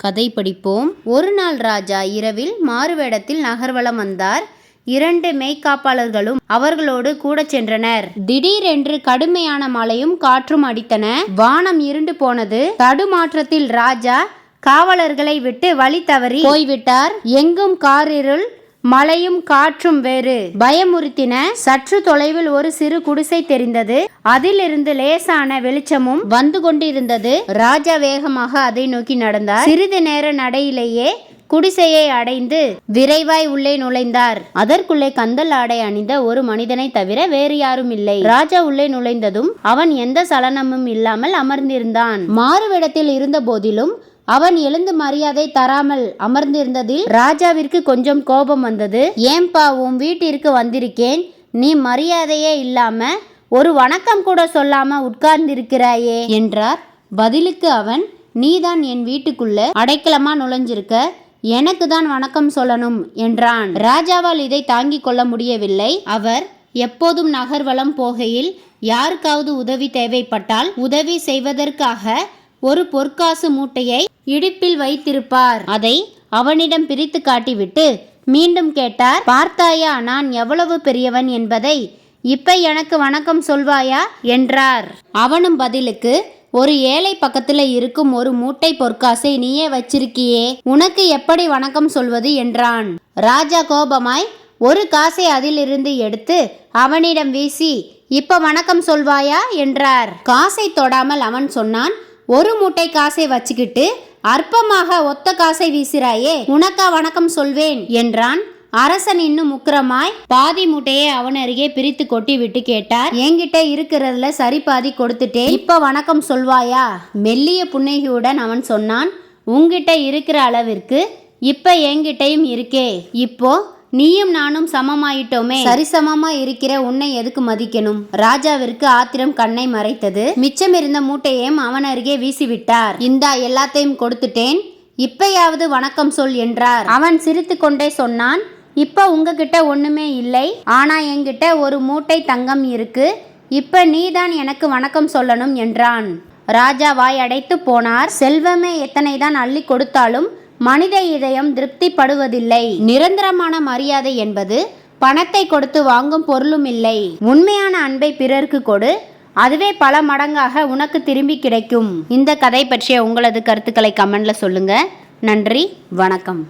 கதை படிப்போம். ஒரு நாள் ராஜா இரவில் மாறுவேடத்தில் நகர்வலம் வந்தார். 2 மெய்க்காப்பாளர்களும் அவர்களோடு கூட சென்றனர். திடீரென்று கடுமையான மழையும் காற்றும் அடித்தன. வானம் இருண்டு போனது. தடுமாற்றத்தில் ராஜா காவலர்களை விட்டு வழி தவறி போய்விட்டார். எங்கும் காரிருள், மழையும் காற்றும் வேறு பயமுறுத்தின. சற்று தொலைவில் ஒரு சிறு குடிசை தெரிந்தது. அதிலிருந்து லேசான வெளிச்சமும் வந்து கொண்டிருந்தது. ராஜா வேகமாக அதை நோக்கி நடந்தார். சிறிது நேர நடையிலேயே குடிசையை அடைந்து விரைவாய் உள்ளே நுழைந்தார். அதற்குள்ளே கந்தல் ஆடை அணிந்த ஒரு மனிதனை தவிர வேறு யாரும் இல்லை. ராஜா உள்ளே நுழைந்ததும் அவன் எந்த சலனமும் இல்லாமல் அமர்ந்திருந்தான். மாறுவேடத்தில் இருந்த போதிலும் அவன் எழுந்து மரியாதை தராமல் அமர்ந்திருந்ததில் ராஜாவிற்கு கொஞ்சம் கோபம் வந்தது. ஏன்பா, உன் வீட்டிற்கு வந்திருக்கேன், நீ மரியாதையே இல்லாம ஒரு வணக்கம் கூட சொல்லாம உட்கார்ந்திருக்கிறாயே என்றார். பதிலுக்கு அவன், நீதான் என் வீட்டுக்குள்ள அடைக்கலமா நுழைஞ்சிருக்க, எனக்கு தான் வணக்கம் சொல்லணும் என்றான். ராஜாவால் இதை தாங்கிக் கொள்ள முடியவில்லை. அவர் எப்போதும் நகர்வலம் போகையில் யாருக்காவது உதவி தேவைப்பட்டால் உதவி செய்வதற்காக ஒரு பொற்காசு மூட்டையை இடுப்பில் வைத்திருப்பார். அதை அவனிடம் பிரித்து காட்டிவிட்டு மீண்டும் கேட்டார். பார்த்தாயா நான் எவ்வளவு பெரியவன் என்பதை? இப்ப எனக்கு வணக்கம் சொல்வாயா என்றார். அவனும் பதிலுக்கு, ஒரு ஏழை பக்கத்துல இருக்கும் ஒரு மூட்டை பொற்காசை நீயே வச்சிருக்கியே, உனக்கு எப்படி வணக்கம் சொல்வது என்றான். ராஜா கோபமாய் ஒரு காசை அதிலிருந்து எடுத்து அவனிடம் வீசி, இப்ப வணக்கம் சொல்வாயா என்றார். காசை தொடாமல் அவன் சொன்னான், ஒரு மூட்டை காசை வச்சுக்கிட்டு அற்பமாக ஒத்த காசை வீசுறாயே, உனக்கா வணக்கம் சொல்வேன் என்றான். அரசன் இன்னும் முக்கிரமாய் பாதி மூட்டையை அவன் அருகே பிரித்து கொட்டி விட்டு கேட்டார். என்கிட்ட இருக்கிறதுல சரி பாதி கொடுத்துட்டேன், இப்ப வணக்கம் சொல்வாயா? மெல்லிய புன்னகையுடன் அவன் சொன்னான், உன்கிட்ட இருக்கிற அளவிற்கு இப்ப என்கிட்டையும் இருக்கே, இப்போ நீயும் நானும் சமமாயிட்டோமே, சரிசமமா இருக்கிற உன்னை எதுக்கு மதிக்கணும்? ராஜாவிற்கு ஆத்திரம் கண்ணை மறைத்தது. மிச்சம் இருந்த மூட்டையையும் அவன் அருகே வீசிவிட்டார். இந்தா எல்லாத்தையும் கொடுத்துட்டேன், இப்பயாவது வணக்கம் சொல் என்றார். அவன் சிரித்து கொண்டே சொன்னான், இப்ப உங்ககிட்ட ஒண்ணுமே இல்லை, ஆனா என்கிட்ட ஒரு மூட்டை தங்கம் இருக்கு, இப்ப நீதான் எனக்கு வணக்கம் சொல்லணும் என்றான். ராஜா வாய் அடைத்து போனார். செல்வமே எத்தனை தான் அள்ளி கொடுத்தாலும் மனித இதயம் திருப்திப்படுவதில்லை. நிரந்தரமான மரியாதை என்பது பணத்தை கொடுத்து வாங்கும் பொருளும் இல்லை. உண்மையான அன்பை பிறருக்கு கொடு, அதுவே பல மடங்காக உனக்கு திரும்பி கிடைக்கும். இந்த கதை பற்றிய உங்களது கருத்துக்களை கமெண்ட்ல சொல்லுங்க. நன்றி, வணக்கம்.